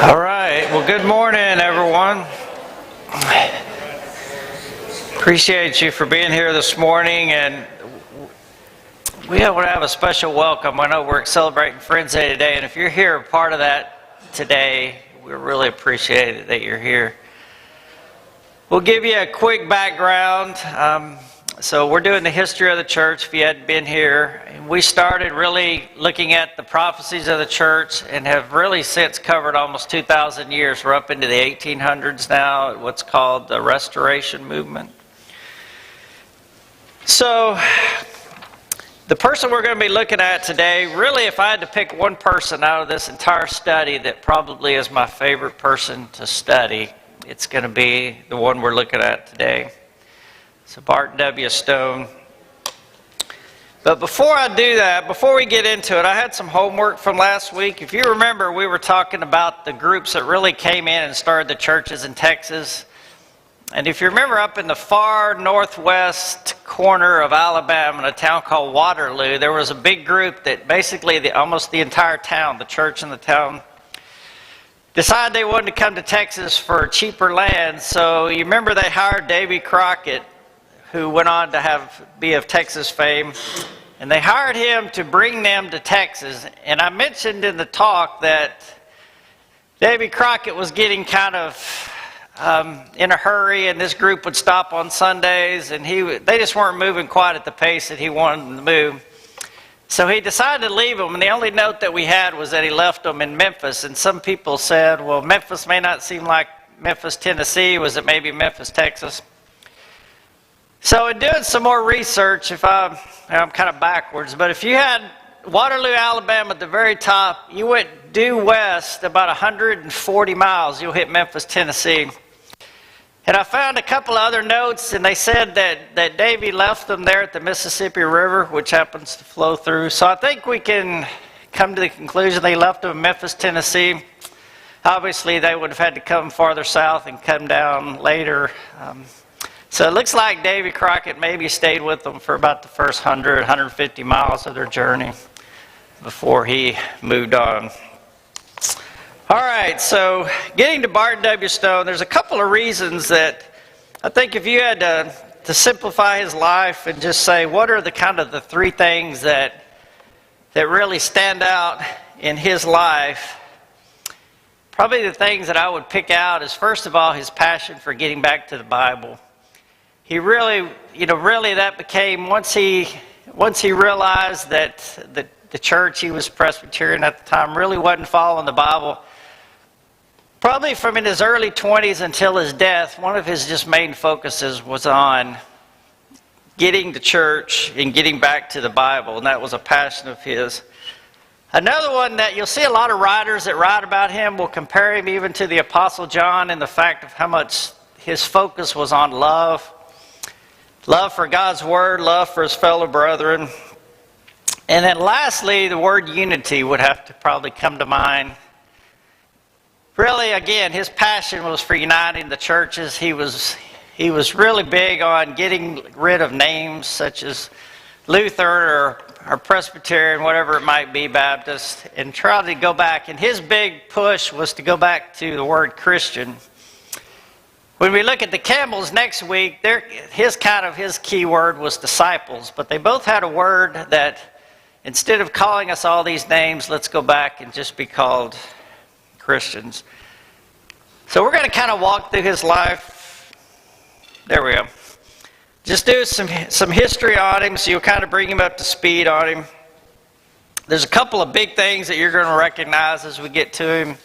All right. Well, good morning, everyone. Appreciate you for being here this morning, and we want to have a special welcome. I know we're celebrating Friends Day today, and if you're here, part of that today, we really appreciate it that you're here. We'll give you a quick background. So we're doing the history of the church if you hadn't been here. And we started really looking at the prophecies of the church and have really since covered almost 2,000 years. We're up into the 1800s now, what's called the Restoration Movement. So the person we're going to be looking at today, really if I had to pick one person out of this entire study that probably is my favorite person to study, it's going to be the one we're looking at today. So Barton W. Stone. But before I do that, before we get into it, I had some homework from last week. If you remember, we were talking about the groups that really came in and started the churches in Texas. And if you remember, up in the far northwest corner of Alabama, in a town called Waterloo, there was a big group that basically almost the entire town, the church in the town, decided they wanted to come to Texas for cheaper land. So you remember they hired Davy Crockett, who went on to be of Texas fame, and they hired him to bring them to Texas. And I mentioned in the talk that Davy Crockett was getting kind of in a hurry, and this group would stop on Sundays, and they just weren't moving quite at the pace that he wanted them to move. So he decided to leave them, and the only note that we had was that he left them in Memphis. And some people said, well, Memphis may not seem like Memphis, Tennessee. Was it maybe Memphis, Texas? So in doing some more research, I'm kind of backwards, but if you had Waterloo, Alabama at the very top, you went due west about 140 miles, you'll hit Memphis, Tennessee. And I found a couple of other notes, and they said that Davy left them there at the Mississippi River, which happens to flow through. So I think we can come to the conclusion they left them in Memphis, Tennessee. Obviously, they would have had to come farther south and come down later. So it looks like Davy Crockett maybe stayed with them for about the first 100, 150 miles of their journey before he moved on. All right, so getting to Barton W. Stone, there's a couple of reasons that I think if you had to simplify his life and just say what are the three things that really stand out in his life, probably the things that I would pick out is first of all his passion for getting back to the Bible. He really that became, once he realized that the church, he was Presbyterian at the time, really wasn't following the Bible. Probably from in his early 20s until his death, one of his just main focuses was on getting to church and getting back to the Bible, and that was a passion of his. Another one that you'll see a lot of writers that write about him will compare him even to the Apostle John in the fact of how much his focus was on love. Love for God's Word, love for his fellow brethren. And then lastly, the word unity would have to probably come to mind. Really, again, his passion was for uniting the churches. He was really big on getting rid of names such as Luther or Presbyterian, whatever it might be, Baptist, and try to go back. And his big push was to go back to the word Christian. When we look at the Campbells next week, his key word was disciples, but they both had a word that instead of calling us all these names, let's go back and just be called Christians. So we're going to kind of walk through his life. There we go. Just do some history on him so you'll kind of bring him up to speed on him. There's a couple of big things that you're going to recognize as we get to him.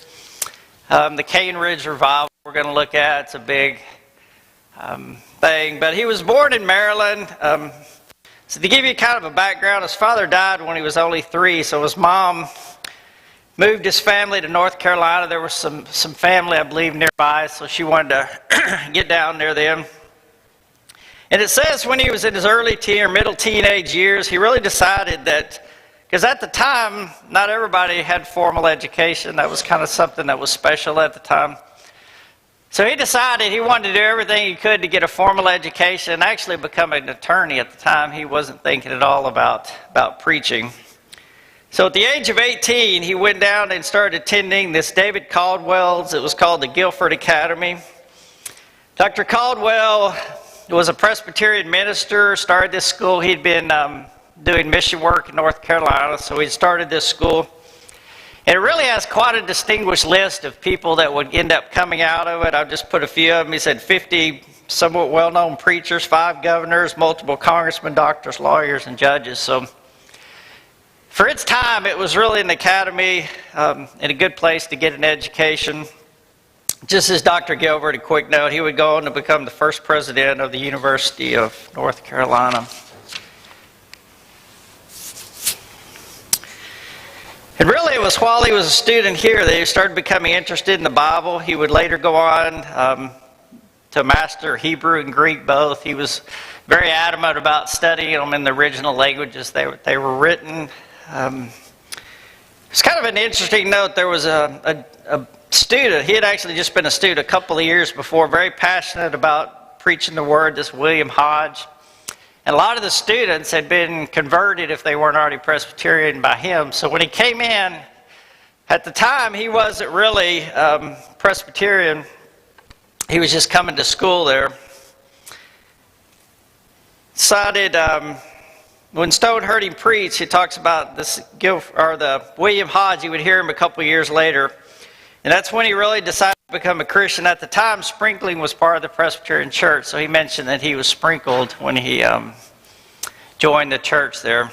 The Crownridge Revival we're going to look at. It's a big thing. But he was born in Maryland. So to give you kind of a background, his father died when he was only 3. So his mom moved his family to North Carolina. There was some family, I believe, nearby. So she wanted to get down near them. And it says when he was in his early teen or middle teenage years, he really decided that, because at the time, not everybody had formal education. That was kind of something that was special at the time. So he decided he wanted to do everything he could to get a formal education and actually become an attorney at the time. He wasn't thinking at all about preaching. So at the age of 18, he went down and started attending this David Caldwell's. It was called the Guilford Academy. Dr. Caldwell was a Presbyterian minister, started this school. He'd been doing mission work in North Carolina, so he started this school. And it really has quite a distinguished list of people that would end up coming out of it. I've just put a few of them. He said 50 somewhat well-known preachers, 5 governors, multiple congressmen, doctors, lawyers, and judges. So for its time, it was really an academy and a good place to get an education. Just as Dr. Gilbert, a quick note, he would go on to become the first president of the University of North Carolina. And really, it was while he was a student here that he started becoming interested in the Bible. He would later go on to master Hebrew and Greek both. He was very adamant about studying them in the original languages they were written. It's kind of an interesting note. There was a student. He had actually just been a student a couple of years before, very passionate about preaching the Word, this William Hodge. And a lot of the students had been converted if they weren't already Presbyterian by him. So when he came in, at the time he wasn't really Presbyterian. He was just coming to school there. Decided when Stone heard him preach, he talks about the William Hodge. He would hear him a couple of years later. And that's when he really decided to become a Christian. At the time, sprinkling was part of the Presbyterian church, so he mentioned that he was sprinkled when he joined the church there.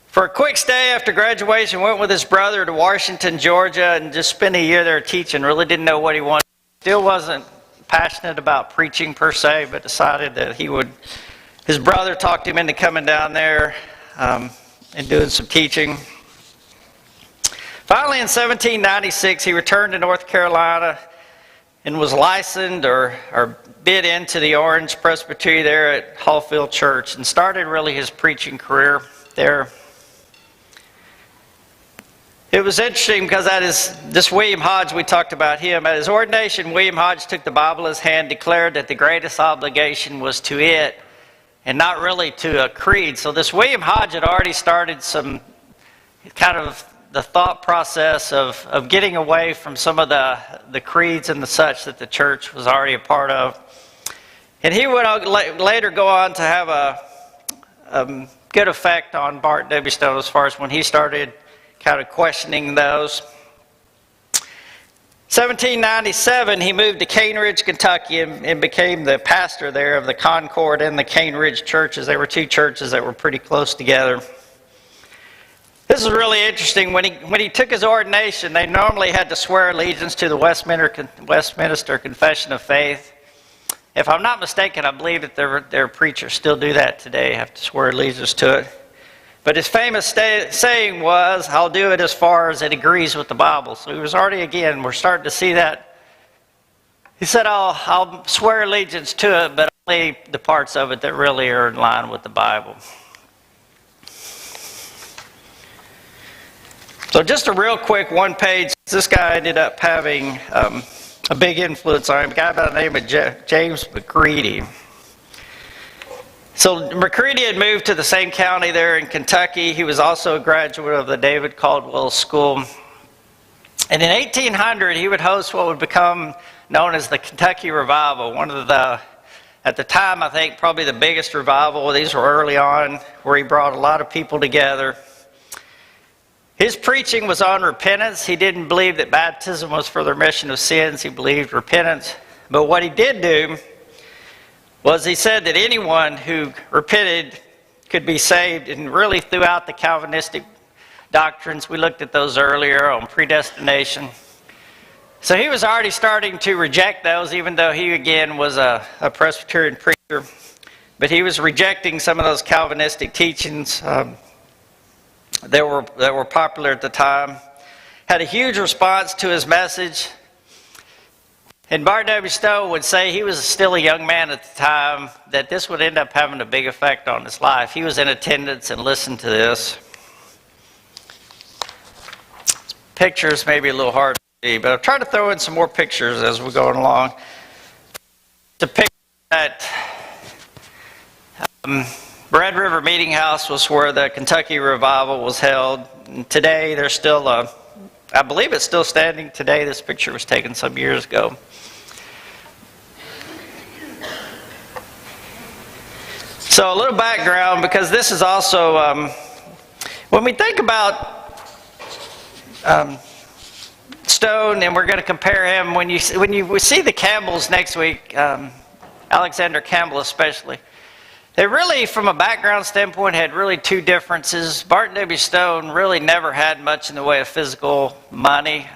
For a quick stay after graduation, went with his brother to Washington, Georgia, and just spent a year there teaching. Really didn't know what he wanted. Still wasn't passionate about preaching per se, but decided that he would. His brother talked him into coming down there and doing some teaching. Finally, in 1796, he returned to North Carolina and was licensed or bid into the Orange Presbytery there at Hallfield Church and started really his preaching career there. It was interesting because this William Hodge, we talked about him. At his ordination, William Hodge took the Bible in his hand, declared that the greatest obligation was to it and not really to a creed. So this William Hodge had already started some kind of the thought process of getting away from some of the creeds and the such that the church was already a part of. And he would later go on to have a good effect on Barton W. Stone as far as when he started kind of questioning those. 1797, he moved to Crownridge, Kentucky, and became the pastor there of the Concord and the Crownridge churches. They were 2 churches that were pretty close together. This is really interesting. When he took his ordination, they normally had to swear allegiance to the Westminster Confession of Faith. If I'm not mistaken, I believe that their preachers still do that today, have to swear allegiance to it. But his famous saying was, "I'll do it as far as it agrees with the Bible." So he was already, again, we're starting to see that. He said, I'll swear allegiance to it, but only the parts of it that really are in line with the Bible. So just a real quick one page. This guy ended up having a big influence on him, a guy by the name of James McCready. So McCready had moved to the same county there in Kentucky. He was also a graduate of the David Caldwell School. And in 1800, he would host what would become known as the Kentucky Revival, one of the, at the time, I think, probably the biggest revival. These were early on, where he brought a lot of people together. His preaching was on repentance. He didn't believe that baptism was for the remission of sins. He believed repentance. But what he did do was he said that anyone who repented could be saved, and really throughout the Calvinistic doctrines, we looked at those earlier on predestination. So he was already starting to reject those, even though he again was a Presbyterian preacher. But he was rejecting some of those Calvinistic teachings that were popular at the time. Had a huge response to his message. And Barton W. Stone would say, he was still a young man at the time, that this would end up having a big effect on his life. He was in attendance and listened to this. Pictures may be a little hard to see, but I'll try to throw in some more pictures as we're going along. To picture that Red River Meeting House was where the Kentucky Revival was held. And today there's still I believe it's still standing today. This picture was taken some years ago. So a little background, because this is also, when we think about Stone, and we're going to compare him, when you see the Campbells next week, Alexander Campbell especially, they really, from a background standpoint, had really two differences. Barton W. Stone really never had much in the way of physical money.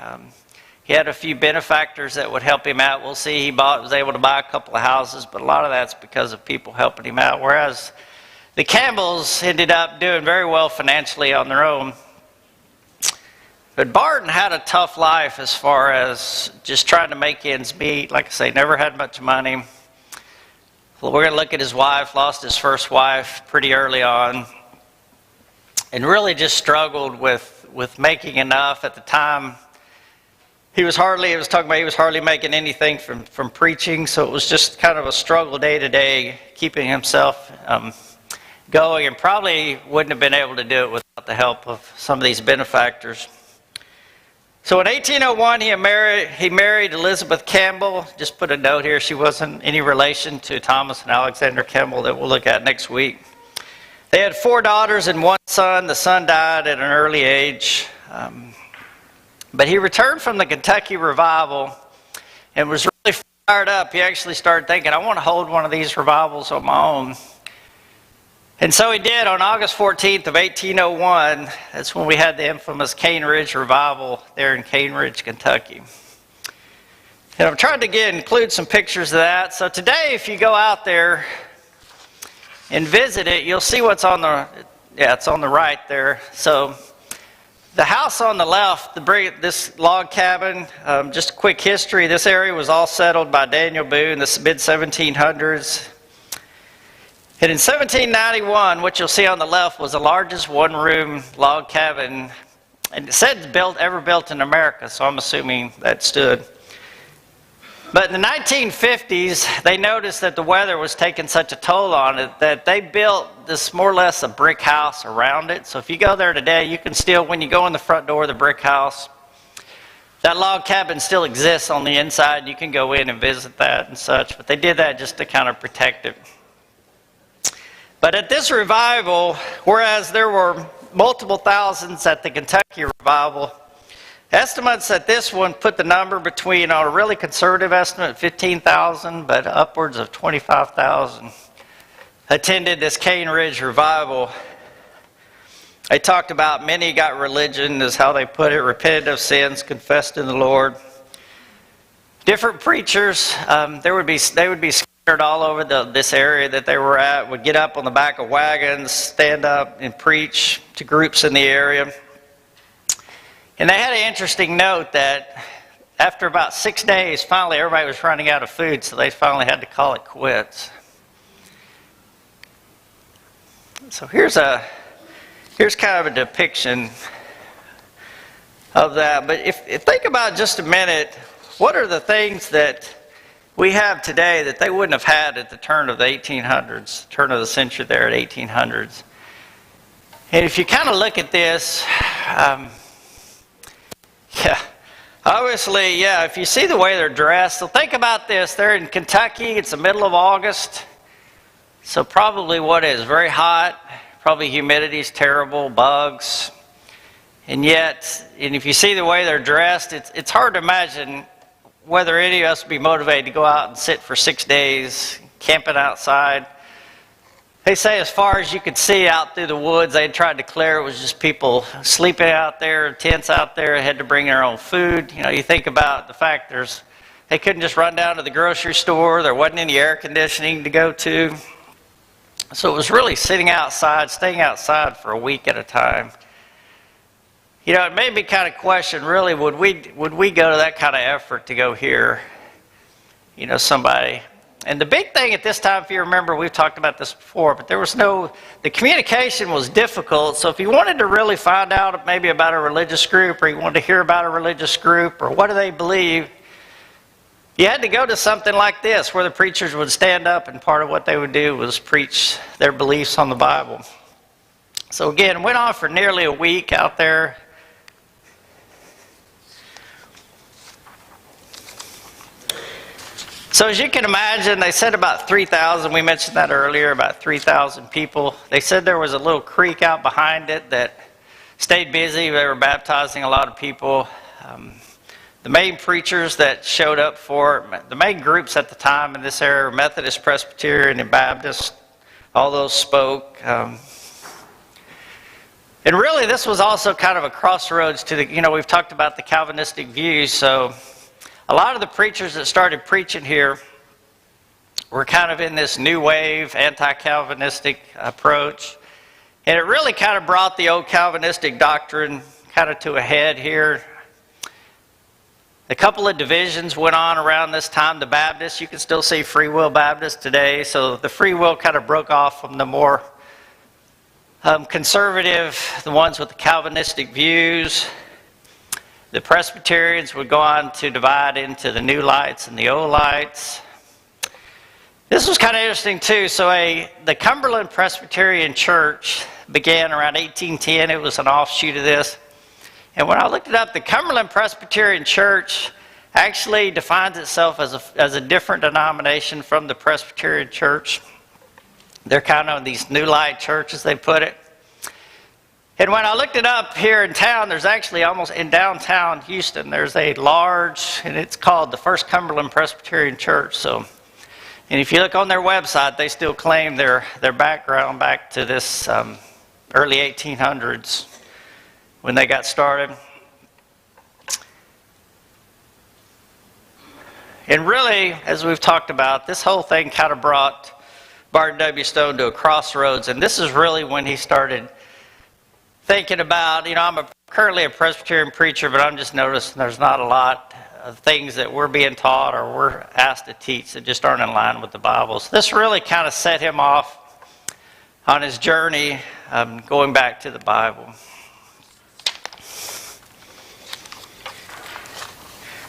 He had a few benefactors that would help him out. We'll see he was able to buy a couple of houses, but a lot of that's because of people helping him out. Whereas the Campbells ended up doing very well financially on their own. But Barton had a tough life as far as just trying to make ends meet. Like I say, never had much money. Well, we're going to look at his wife, lost his first wife pretty early on, and really just struggled with making enough at the time. He was hardly making anything from preaching, so it was just kind of a struggle day to day, keeping himself going, and probably wouldn't have been able to do it without the help of some of these benefactors. So in 1801, he married Elizabeth Campbell. Just put a note here, she wasn't any relation to Thomas and Alexander Campbell that we'll look at next week. They had 4 daughters and 1 son. The son died at an early age. But he returned from the Kentucky revival and was really fired up. He actually started thinking, I want to hold one of these revivals on my own. And so he did on August 14th of 1801. That's when we had the infamous Crownridge revival there in Crownridge, Kentucky. And I've tried to include some pictures of that. So today, if you go out there and visit it, you'll see what's on the, it's on the right there. So the house on the left, this log cabin, just a quick history. This area was all settled by Daniel Boone, the mid-1700s. And in 1791, what you'll see on the left was the largest one-room log cabin, and it said ever built in America, so I'm assuming that stood. But in the 1950s, they noticed that the weather was taking such a toll on it that they built this more or less a brick house around it. So if you go there today, you can still, when you go in the front door of the brick house, that log cabin still exists on the inside. You can go in and visit that and such, but they did that just to kind of protect it. But at this revival, whereas there were multiple thousands at the Kentucky revival, estimates that this one put the number between, on a really conservative estimate, 15,000, but upwards of 25,000 attended this Crownridge revival. They talked about many got religion, is how they put it, repented of sins, confessed in the Lord. Different preachers, they would be scattered all over this area that they were at, would get up on the back of wagons, stand up and preach to groups in the area. And they had an interesting note that after about 6 days, finally everybody was running out of food, so they finally had to call it quits. So here's kind of a depiction of that. But if think about just a minute, what are the things that we have today that they wouldn't have had at the turn of the 1800s, turn of the century there at 1800s? And if you kind of look at this, obviously, if you see the way they're dressed, so think about this. They're in Kentucky. It's the middle of August. So probably what is very hot. Probably humidity's terrible, bugs. And yet, if you see the way they're dressed, it's hard to imagine whether any of us would be motivated to go out and sit for 6 days, camping outside. They say as far as you could see out through the woods, they tried to clear, it was just people sleeping out there, tents out there, had to bring their own food. You know, you think about the fact they couldn't just run down to the grocery store, there wasn't any air conditioning to go to. So it was really sitting outside, staying outside for a week at a time. You know, it made me kind of question, really, would we go to that kind of effort to go hear, somebody? And the big thing at this time, if you remember, we've talked about this before, but the communication was difficult. So if you wanted to really find out maybe about a religious group, or you wanted to hear about a religious group, or what do they believe, you had to go to something like this, where the preachers would stand up, and part of what they would do was preach their beliefs on the Bible. So again, went on for nearly a week out there. So as you can imagine, they said about 3,000. We mentioned that earlier, about 3,000 people. They said there was a little creek out behind it that stayed busy. They were baptizing a lot of people. The main preachers that showed up for it, the main groups at the time in this area were Methodist, Presbyterian, and Baptist. All those spoke. And really, this was also kind of a crossroads to the, we've talked about the Calvinistic views. So a lot of the preachers that started preaching here were kind of in this new wave, anti-Calvinistic approach. And it really kind of brought the old Calvinistic doctrine kind of to a head here. A couple of divisions went on around this time. The Baptists, you can still see Free Will Baptists today. So the free will kind of broke off from the more conservative, the ones with the Calvinistic views. The Presbyterians would go on to divide into the New Lights and the Old Lights. This was kind of interesting too. So the Cumberland Presbyterian Church began around 1810. It was an offshoot of this. And when I looked it up, the Cumberland Presbyterian Church actually defines itself as a different denomination from the Presbyterian Church. They're kind of these New Light churches, they put it. And when I looked it up here in town, there's actually almost in downtown Houston, there's a large, and it's called the First Cumberland Presbyterian Church. So, and if you look on their website, they still claim their background back to this early 1800s when they got started. And really, as we've talked about, this whole thing kind of brought Barton W. Stone to a crossroads, and this is really when he started thinking about, I'm currently a Presbyterian preacher, but I'm just noticing there's not a lot of things that we're being taught or we're asked to teach that just aren't in line with the Bible. So this really kind of set him off on his journey going back to the Bible.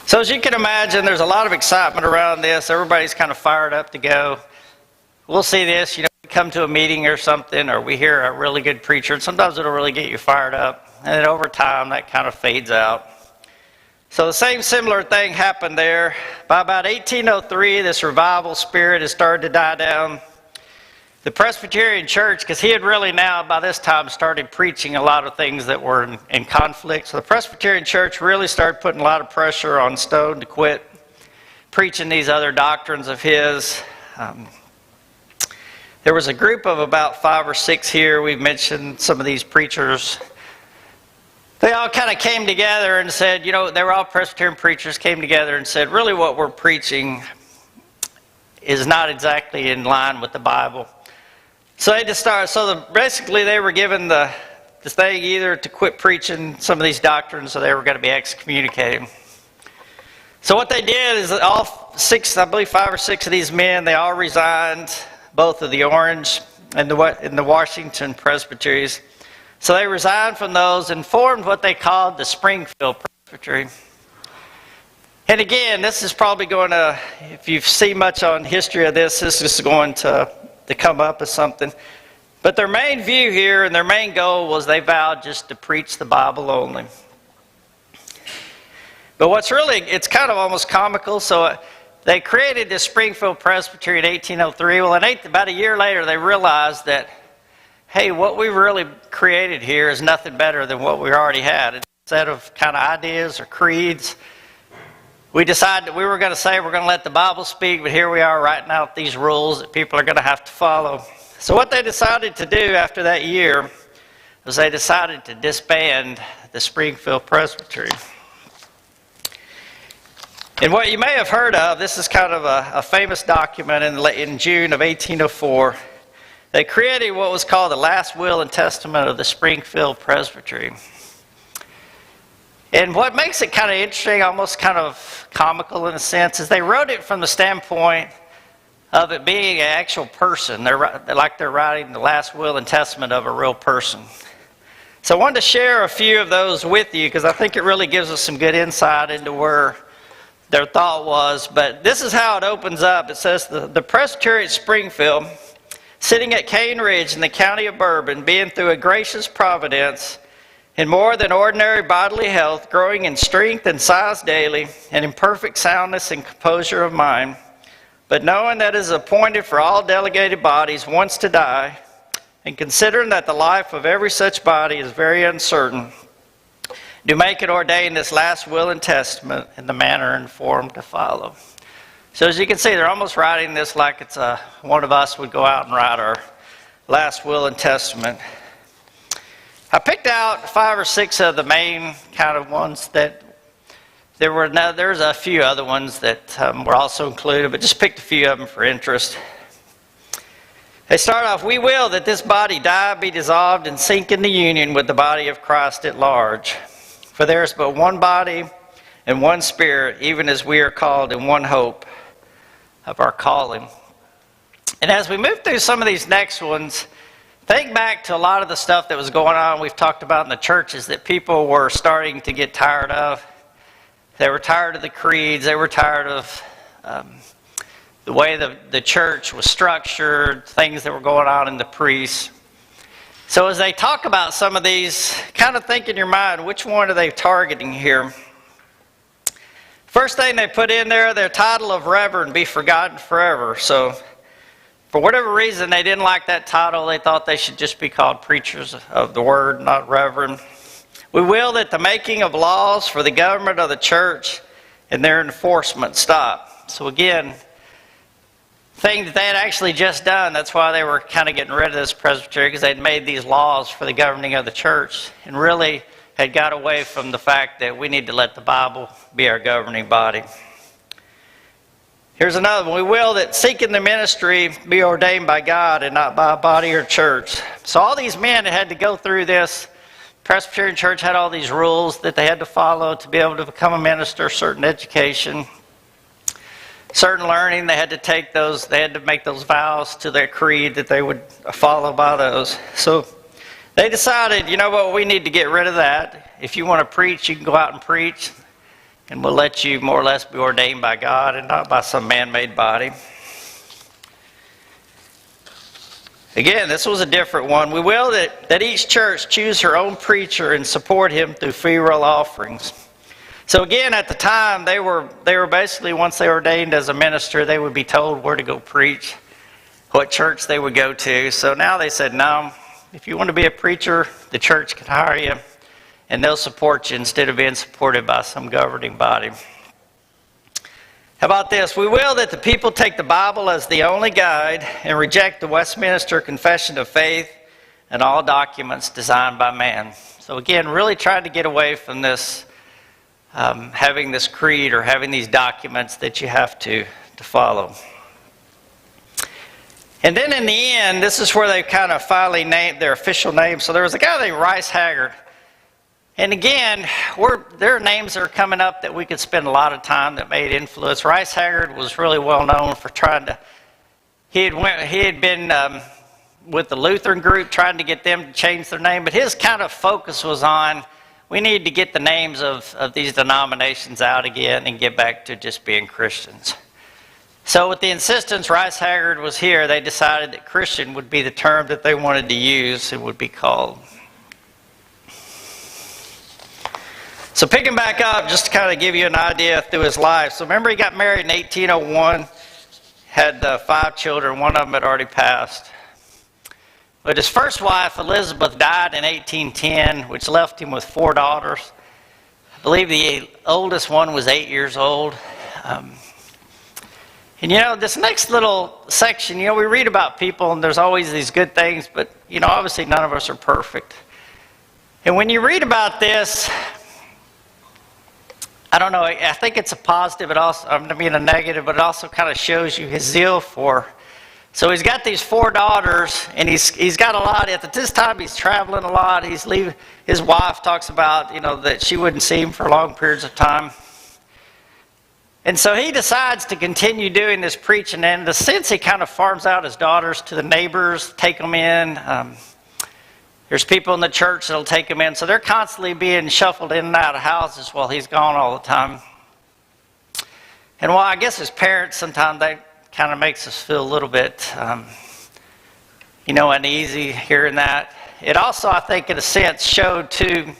So as you can imagine, there's a lot of excitement around this. Everybody's kind of fired up to go. We'll see this, we come to a meeting or something, or we hear a really good preacher, and sometimes it'll really get you fired up. And then over time, that kind of fades out. So the same similar thing happened there. By about 1803, this revival spirit has started to die down. The Presbyterian Church, because he had really now, by this time, started preaching a lot of things that were in conflict. So the Presbyterian Church really started putting a lot of pressure on Stone to quit preaching these other doctrines of his. There was a group of about 5 or 6 here. We've mentioned some of these preachers. They all kind of came together and said, they were all Presbyterian preachers, came together and said, really what we're preaching is not exactly in line with the Bible. So they just started, basically they were given the thing either to quit preaching some of these doctrines or they were going to be excommunicated. So what they did is all 6, I believe 5 or 6 of these men, they all resigned, both of the Orange and the Washington Presbyteries. So they resigned from those and formed what they called the Springfield Presbytery. And again, this is probably going to, if you've seen much on history of this is going to come up as something. But their main view here and their main goal was they vowed just to preach the Bible only. But what's really, it's kind of almost comical. So they created this Springfield Presbytery in 1803. Well, about a year later, they realized that, hey, what we really created here is nothing better than what we already had. Instead of kind of ideas or creeds, we decided that we were going to say we're going to let the Bible speak, but here we are writing out these rules that people are going to have to follow. So what they decided to do after that year was they decided to disband the Springfield Presbytery. And what you may have heard of, this is kind of a famous document in June of 1804. They created what was called the Last Will and Testament of the Springfield Presbytery. And what makes it kind of interesting, almost kind of comical in a sense, is they wrote it from the standpoint of it being an actual person. They're writing the last will and testament of a real person. So I wanted to share a few of those with you because I think it really gives us some good insight into where their thought was. But this is how it opens up. It says, the Presbytery at Springfield sitting at Cane Ridge in the county of Bourbon, being through a gracious providence in more than ordinary bodily health, growing in strength and size daily, and in perfect soundness and composure of mind, but knowing that it is appointed for all delegated bodies once to die, and considering that the life of every such body is very uncertain, do make it ordain this last will and testament in the manner and form to follow. So as you can see, they're almost writing this like it's one of us would go out and write our last will and testament. I picked out 5 or 6 of the main kind of ones that there's a few other ones that were also included, but just picked a few of them for interest. They start off, we will that this body die, be dissolved, and sink into union with the body of Christ at large. For there is but one body and one spirit, even as we are called in one hope of our calling. And as we move through some of these next ones, think back to a lot of the stuff that was going on we've talked about in the churches that people were starting to get tired of. They were tired of the creeds. They were tired of the way the church was structured, things that were going on in the priests. So as they talk about some of these, kind of think in your mind, which one are they targeting here? First thing they put in there, their title of Reverend, be forgotten forever. So for whatever reason, they didn't like that title. They thought they should just be called preachers of the word, not Reverend. We will that the making of laws for the government of the church and their enforcement stop. So again, thing that they had actually just done, that's why they were kind of getting rid of this presbytery, because they'd made these laws for the governing of the church and really had got away from the fact that we need to let the Bible be our governing body. Here's another one. We will that seeking the ministry be ordained by God and not by a body or church. So all these men had to go through this. Presbyterian church had all these rules that they had to follow to be able to become a minister, certain education, certain learning. They had to take those, they had to make those vows to their creed that they would follow by those. So they decided, you know what, we need to get rid of that. If you want to preach, you can go out and preach, and we'll let you more or less be ordained by God and not by some man-made body. Again, this was a different one. We will that each church choose her own preacher and support him through free will offerings. So again, at the time, they were basically, once they were ordained as a minister, they would be told where to go preach, what church they would go to. So now they said, no, if you want to be a preacher, the church can hire you, and they'll support you instead of being supported by some governing body. How about this? We will that the people take the Bible as the only guide and reject the Westminster Confession of Faith and all documents designed by man. So again, really trying to get away from this, having this creed or having these documents that you have to follow. And then in the end, this is where they kind of finally named their official name. So there was a guy named Rice Haggard. And again, there are names that are coming up that we could spend a lot of time that made influence. Rice Haggard was really well known for trying to, he had been with the Lutheran group trying to get them to change their name, but his kind of focus was on, we need to get the names of these denominations out again and get back to just being Christians. So with the insistence Rice Haggard was here, they decided that Christian would be the term that they wanted to use and would be called. So picking back up, just to kind of give you an idea through his life. So remember, he got married in 1801, had 5 children. One of them had already passed. But his first wife, Elizabeth, died in 1810, which left him with 4 daughters. I believe the oldest one was 8 years old. And you know, this next little section, you know, we read about people and there's always these good things, but you know, obviously none of us are perfect. And when you read about this, I don't know, I think it's a positive, it also, I mean a negative, but it also kind of shows you his zeal for. So he's got these 4 daughters, and he's got a lot. At this time, he's traveling a lot. He's leaving. His wife talks about, you know, that she wouldn't see him for long periods of time. And so he decides to continue doing this preaching, and in a sense, he kind of farms out his daughters to the neighbors, take them in. There's people in the church that'll take him in. So they're constantly being shuffled in and out of houses while he's gone all the time. And while I guess his parents, sometimes that kind of makes us feel a little bit uneasy hearing that. It also, I think, in a sense, showed too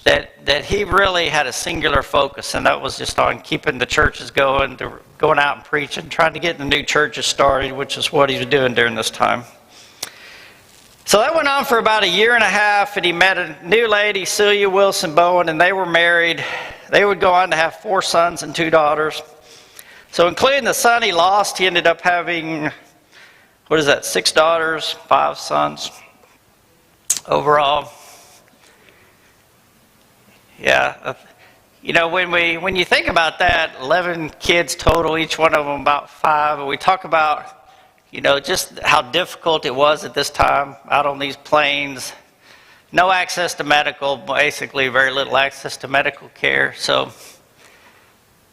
that he really had a singular focus, and that was just on keeping the churches going, going out and preaching, trying to get the new churches started, which is what he was doing during this time. So that went on for about a year and a half, and he met a new lady, Celia Wilson Bowen, and they were married. They would go on to have 4 sons and 2 daughters. So including the son he lost, he ended up having, 6 daughters, 5 sons overall. Yeah, when you think about that, 11 kids total, each one of them about 5, and we talk about just how difficult it was at this time out on these plains. No access to medical, basically very little access to medical care. So,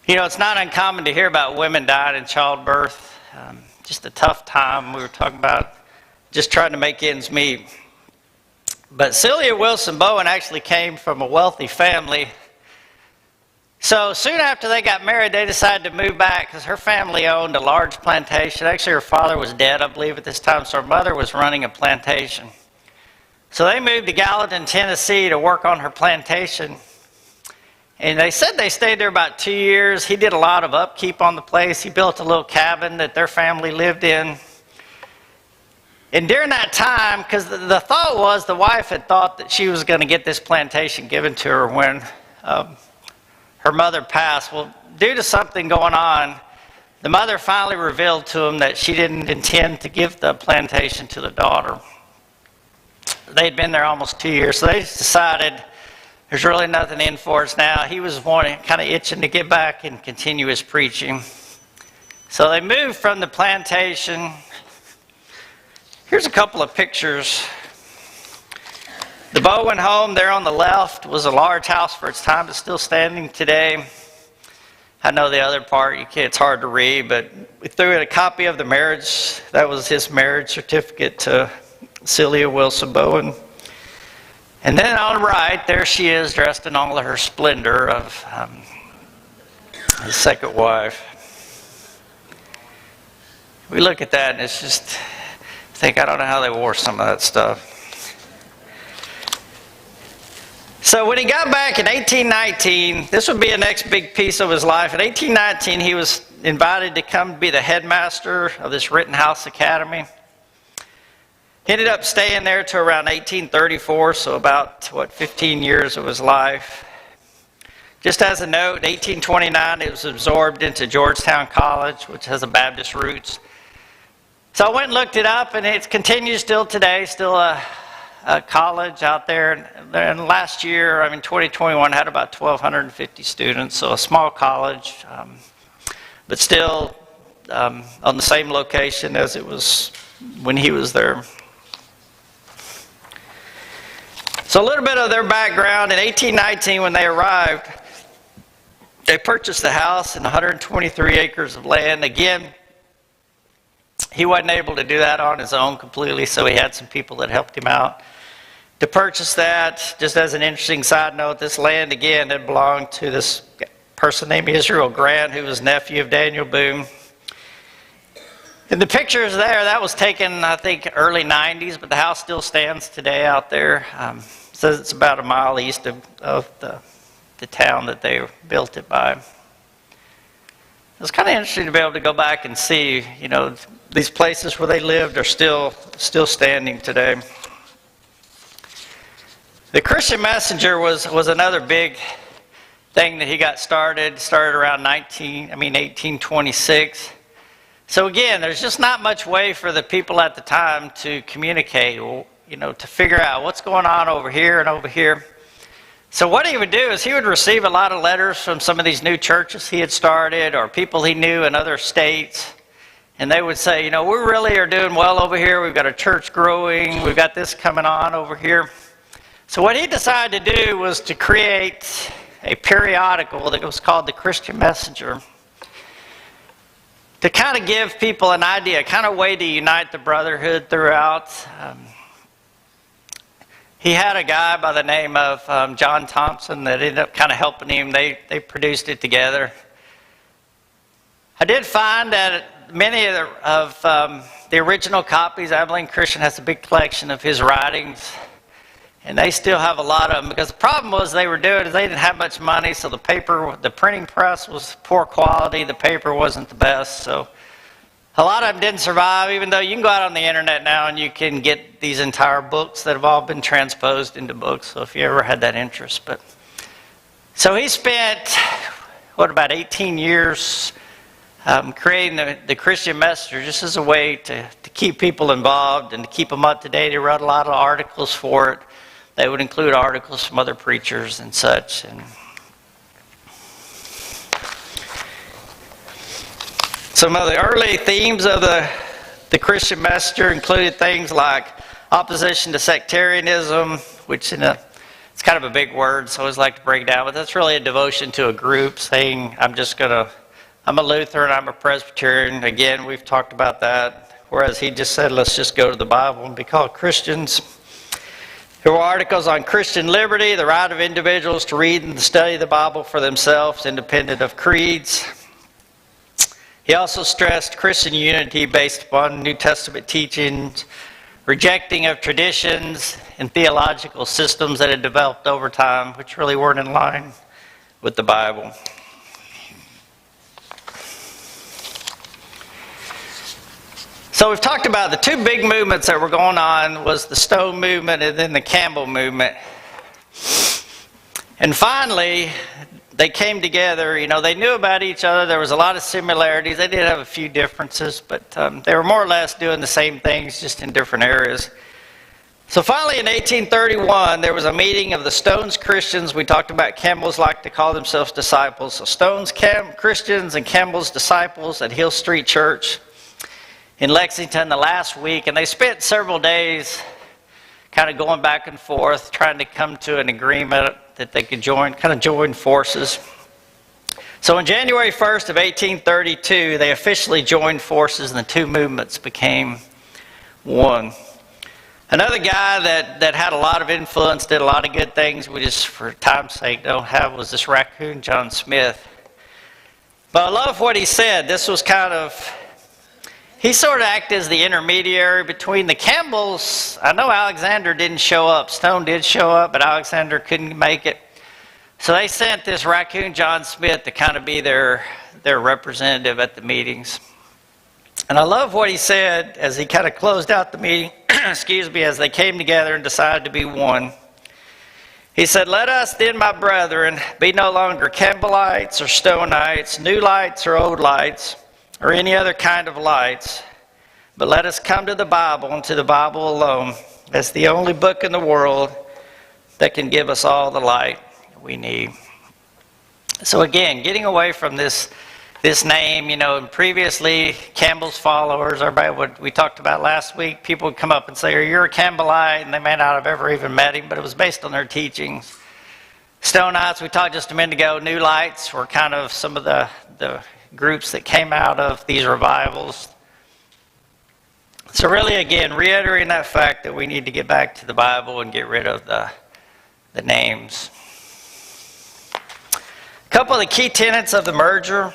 it's not uncommon to hear about women dying in childbirth. Just a tough time. We were talking about just trying to make ends meet. But Celia Wilson Bowen actually came from a wealthy family. So soon after they got married, they decided to move back because her family owned a large plantation. Actually, her father was dead, I believe, at this time, so her mother was running a plantation. So they moved to Gallatin, Tennessee to work on her plantation. And they said they stayed there about 2 years. He did a lot of upkeep on the place. He built a little cabin that their family lived in. And during that time, because the thought was the wife had thought that she was going to get this plantation given to her when her mother passed. Well, due to something going on, the mother finally revealed to him that she didn't intend to give the plantation to the daughter. They'd been there almost 2 years, so they decided there's really nothing in for us now. He was kind of itching to get back and continue his preaching. So they moved from the plantation. Here's a couple of pictures. The Bowen home there on the left was a large house for its time. It's still standing today. I know the other part, it's hard to read, but we threw in a copy of the marriage. That was his marriage certificate to Celia Wilson Bowen. And then on the right, there she is dressed in all of her splendor of his second wife. We look at that and it's just, I don't know how they wore some of that stuff. So when he got back in 1819, this would be the next big piece of his life. In 1819, he was invited to come be the headmaster of this Rittenhouse Academy. He ended up staying there to around 1834, so about, 15 years of his life. Just as a note, in 1829, it was absorbed into Georgetown College, which has a Baptist roots. So I went and looked it up, and it continues still today, still a college out there. And last year, 2021, had about 1,250 students, so a small college, but still on the same location as it was when he was there. So a little bit of their background. In 1819, when they arrived, they purchased a house and 123 acres of land. Again, he wasn't able to do that on his own completely, so he had some people that helped him out to purchase that. Just as an interesting side note, this land, again, had belonged to this person named Israel Grant, who was nephew of Daniel Boone. And the pictures there, that was taken, I think, early 90s, but the house still stands today out there. Says it's about a mile east of the town that they built it by. It was kind of interesting to be able to go back and see, these places where they lived are still standing today. The Christian Messenger was another big thing that he got started around 1826. So again, there's just not much way for the people at the time to communicate, to figure out what's going on over here and over here. So what he would do is he would receive a lot of letters from some of these new churches he had started or people he knew in other states. And they would say, we really are doing well over here. We've got a church growing. We've got this coming on over here. So what he decided to do was to create a periodical that was called the Christian Messenger, to kind of give people an idea, kind of way to unite the brotherhood throughout. He had a guy by the name of John Thompson that ended up kind of helping him. They produced it together. I did find that many of the original copies. Abilene Christian has a big collection of his writings, and they still have a lot of them, because the problem was they didn't have much money, so the printing press was poor quality, the paper wasn't the best, so a lot of them didn't survive, even though you can go out on the internet now and you can get these entire books that have all been transposed into books, so if you ever had that interest. So he spent, about 18 years creating the Christian Messenger, just as a way to keep people involved and to keep them up to date. He wrote a lot of articles for it. They would include articles from other preachers and such. And some of the early themes of the Christian Messenger included things like opposition to sectarianism, which it's kind of a big word, so I always like to break down, but that's really a devotion to a group, saying I'm a Lutheran, I'm a Presbyterian. Again, we've talked about that, whereas he just said, let's just go to the Bible and be called Christians. There were articles on Christian liberty, the right of individuals to read and study the Bible for themselves, independent of creeds. He also stressed Christian unity based upon New Testament teachings, rejecting of traditions and theological systems that had developed over time, which really weren't in line with the Bible. So we've talked about the two big movements that were going on was the Stone movement and then the Campbell movement. And finally, they came together. They knew about each other. There was a lot of similarities. They did have a few differences, but they were more or less doing the same things, just in different areas. So finally, in 1831, there was a meeting of the Stones Christians. We talked about Campbell's like to call themselves disciples. So Stones Christians and Campbell's disciples at Hill Street Church in Lexington the last week, and they spent several days kind of going back and forth, trying to come to an agreement that they could join forces. So on January 1st of 1832, they officially joined forces and the two movements became one. Another guy that had a lot of influence, did a lot of good things, we just for time's sake don't have, was this raccoon John Smith. But I love what he said. This was he sort of acted as the intermediary between the Campbells. I know Alexander didn't show up. Stone did show up, but Alexander couldn't make it. So they sent this raccoon John Smith to kind of be their representative at the meetings. And I love what he said as he kind of closed out the meeting, as they came together and decided to be one. He said, "Let us then, my brethren, be no longer Campbellites or Stonites, new lights or old lights, or any other kind of lights, but let us come to the Bible and to the Bible alone as the only book in the world that can give us all the light we need." So again, getting away from this name, and previously Campbell's followers, everybody we talked about last week, people would come up and say, "You're a Campbellite," and they may not have ever even met him, but it was based on their teachings. Stonites, we talked just a minute ago, New Lights were kind of some of the groups that came out of these revivals. So really, again, reiterating that fact that we need to get back to the Bible and get rid of the names. A couple of the key tenets of the merger.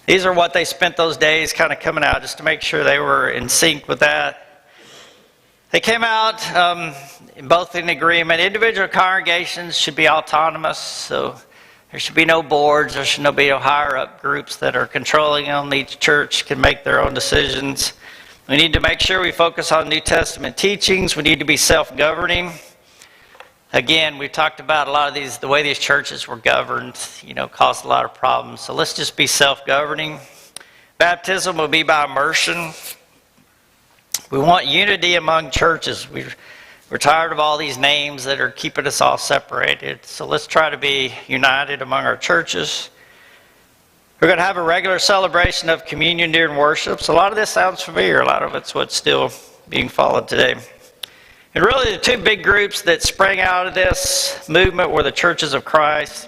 These are what they spent those days kind of coming out, just to make sure they were in sync with that. They came out both in agreement. Individual congregations should be autonomous, so there should be no boards. There should be no higher-up groups that are controlling them. Each church can make their own decisions. We need to make sure we focus on New Testament teachings. We need to be self-governing. Again, we talked about a lot of the way these churches were governed, caused a lot of problems. So let's just be self-governing. Baptism will be by immersion. We want unity among churches. We're tired of all these names that are keeping us all separated. So let's try to be united among our churches. We're going to have a regular celebration of communion during worship. So a lot of this sounds familiar. A lot of it's what's still being followed today. And really the two big groups that sprang out of this movement were the Churches of Christ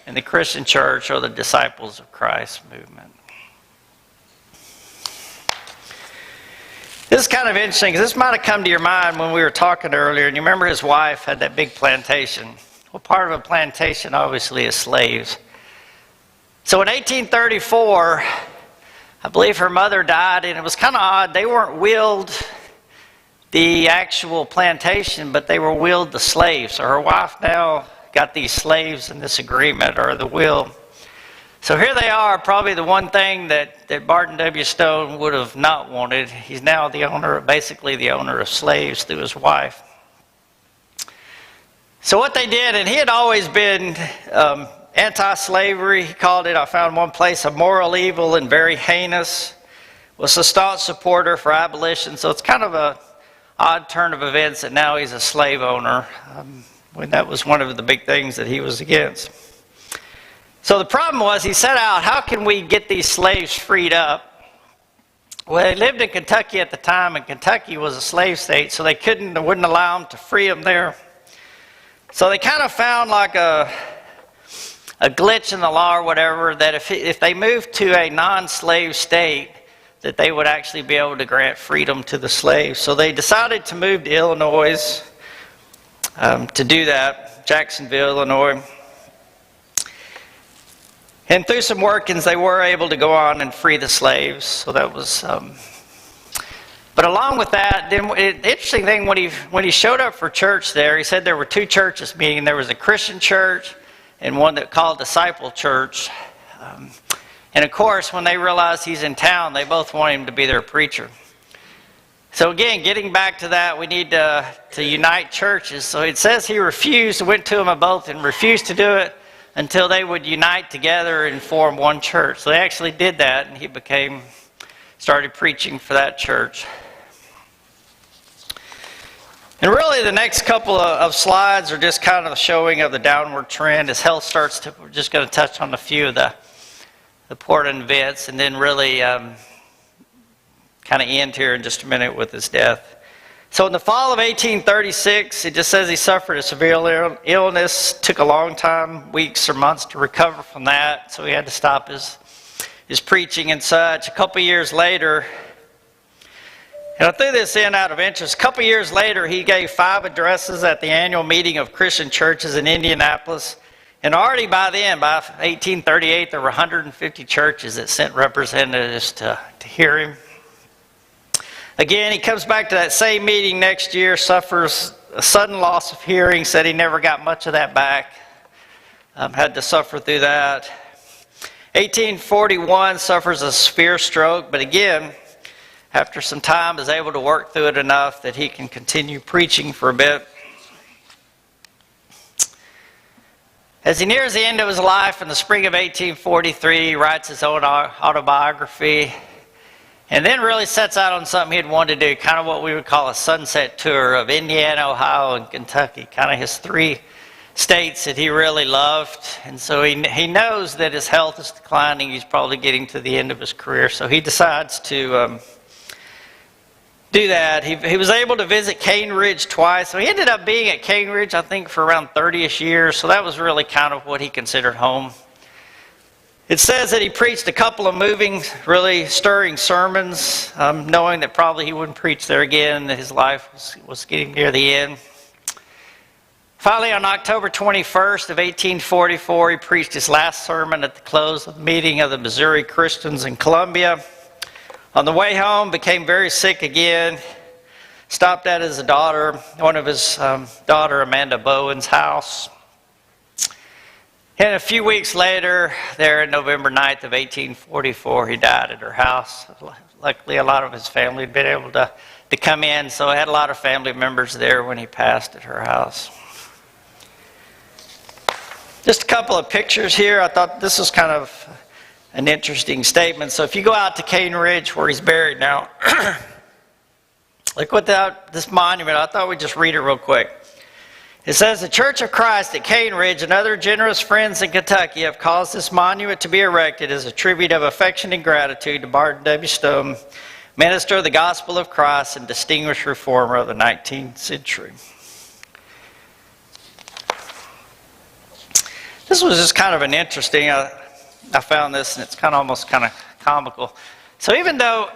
and the Christian Church, or the Disciples of Christ movement. This is kind of interesting, because this might have come to your mind when we were talking earlier, and you remember his wife had that big plantation. Well, part of a plantation obviously is slaves. So in 1834, I believe her mother died, and it was kind of odd. They weren't willed the actual plantation, but they were willed the slaves. So her wife now got these slaves in this agreement, or the will. So here they are, probably the one thing that Barton W. Stone would have not wanted. He's now the owner, basically the owner of slaves through his wife. So what they did, and he had always been anti-slavery. He called it, I found one place, a moral evil and very heinous. Was a staunch supporter for abolition. So it's kind of a odd turn of events that now he's a slave owner, when that was one of the big things that he was against. So the problem was, he set out, how can we get these slaves freed up? Well, they lived in Kentucky at the time, and Kentucky was a slave state, so they wouldn't allow them to free them there. So they kind of found like a glitch in the law or whatever, that if they moved to a non-slave state, that they would actually be able to grant freedom to the slaves. So they decided to move to Illinois to do that, Jacksonville, Illinois. And through some workings, they were able to go on and free the slaves. So that was, but along with that, then the interesting thing, when he showed up for church there, he said there were two churches meeting. There was a Christian church and one that called Disciple Church. And of course, when they realized he's in town, they both want him to be their preacher. So again, getting back to that, we need to unite churches. So it says he refused, went to them both and refused to do it until they would unite together and form one church. So they actually did that, and he started preaching for that church. And really the next couple of slides are just kind of the showing of the downward trend as health starts to, we're just going to touch on a few of the important events, and then really kind of end here in just a minute with his death. So in the fall of 1836, it just says he suffered a severe illness, took a long time, weeks or months to recover from that, so he had to stop his preaching and such. A couple years later, and I threw this in out of interest, a couple years later he gave 5 addresses at the annual meeting of Christian churches in Indianapolis, and already by then, by 1838, there were 150 churches that sent representatives to hear him. Again, he comes back to that same meeting next year, suffers a sudden loss of hearing, said he never got much of that back, had to suffer through that. 1841, suffers a severe stroke, but again, after some time is able to work through it enough that he can continue preaching for a bit. As he nears the end of his life in the spring of 1843, he writes his own autobiography, and then really sets out on something he'd wanted to do, kind of what we would call a sunset tour of Indiana, Ohio, and Kentucky, kind of his 3 states that he really loved. And so he knows that his health is declining. He's probably getting to the end of his career, so he decides to do that. He was able to visit Cane Ridge twice, so he ended up being at Cane Ridge, I think, for around 30-ish years, so that was really kind of what he considered home. It says that he preached a couple of moving, really stirring sermons, knowing that probably he wouldn't preach there again, that his life was getting near the end. Finally, on October 21st of 1844, he preached his last sermon at the close of the meeting of the Missouri Christians in Columbia. On the way home, became very sick again, stopped at his daughter, one of his daughter, Amanda Bowen's house. And a few weeks later, there on November 9th of 1844, he died at her house. Luckily, a lot of his family had been able to come in, so I had a lot of family members there when he passed at her house. Just a couple of pictures here. I thought this was kind of an interesting statement. So if you go out to Cane Ridge, where he's buried now, look what this monument, I thought we'd just read it real quick. It says, "The Church of Christ at Cane Ridge and other generous friends in Kentucky have caused this monument to be erected as a tribute of affection and gratitude to Barton W. Stone, minister of the gospel of Christ and distinguished reformer of the 19th century." This was just kind of an interesting, I found this, and it's kind of almost kind of comical. So even though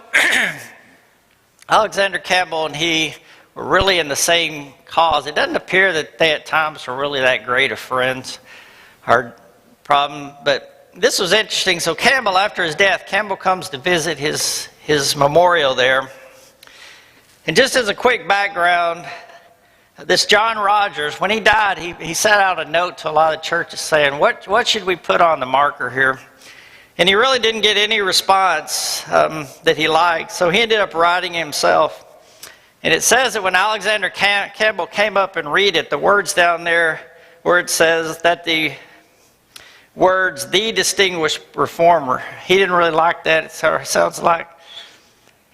Alexander Campbell and he were really in the same cause, it doesn't appear that they at times were really that great of friends or problem. But this was interesting. So Campbell, after his death, Campbell comes to visit his memorial there. And just as a quick background, this John Rogers, when he died, he sent out a note to a lot of churches saying, what should we put on the marker here? And he really didn't get any response that he liked, so he ended up writing himself. And it says that when Alexander Campbell came up and read it, the words down there where it says that the words, the distinguished reformer, he didn't really like that. It sounds like,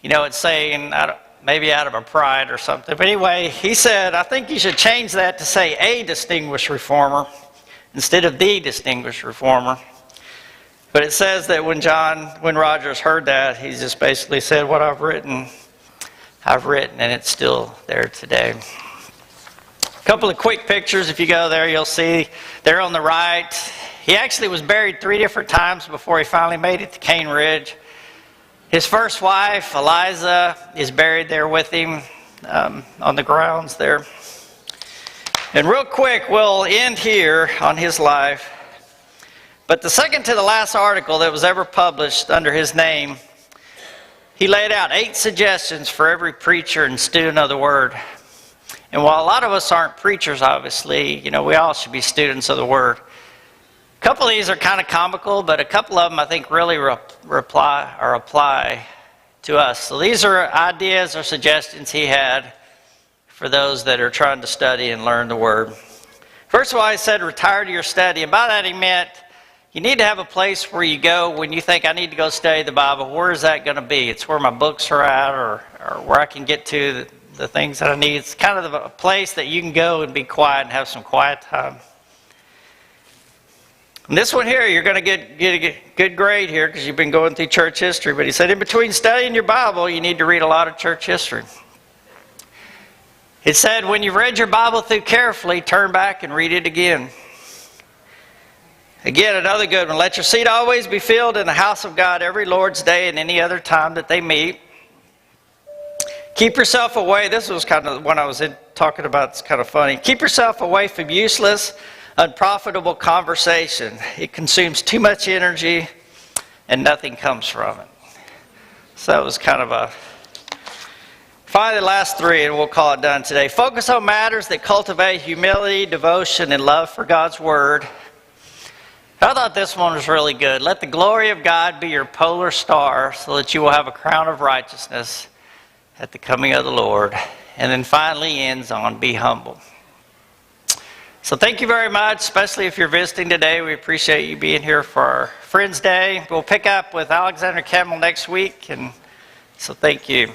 it's saying, maybe out of a pride or something. But anyway, he said, I think you should change that to say a distinguished reformer instead of the distinguished reformer. But it says that when Rogers heard that, he just basically said, what I've written, and it's still there today. A couple of quick pictures. If you go there, you'll see there on the right. He actually was buried 3 different times before he finally made it to Crownridge. His first wife, Eliza, is buried there with him on the grounds there. And real quick, we'll end here on his life. But the second to the last article that was ever published under his name, he laid out 8 suggestions for every preacher and student of the Word. And while a lot of us aren't preachers, obviously, we all should be students of the Word. A couple of these are kind of comical, but a couple of them I think really apply to us. So these are ideas or suggestions he had for those that are trying to study and learn the Word. First of all, he said, retire to your study. And by that he meant, you need to have a place where you go when you think, I need to go study the Bible. Where is that going to be? It's where my books are at, or where I can get to the things that I need. It's kind of a place that you can go and be quiet and have some quiet time. And this one here, you're going to get a good grade here because you've been going through church history. But he said, in between studying your Bible, you need to read a lot of church history. It said, when you've read your Bible through carefully, turn back and read it again. Again, another good one. Let your seat always be filled in the house of God every Lord's Day and any other time that they meet. Keep yourself away. This was kind of the one I was talking about. It's kind of funny. Keep yourself away from useless, unprofitable conversation. It consumes too much energy and nothing comes from it. So that was kind of a... Finally, the last 3, and we'll call it done today. Focus on matters that cultivate humility, devotion, and love for God's Word. I thought this one was really good. Let the glory of God be your polar star so that you will have a crown of righteousness at the coming of the Lord. And then finally ends on be humble. So thank you very much, especially if you're visiting today. We appreciate you being here for our Friends Day. We'll pick up with Alexander Campbell next week, and so thank you.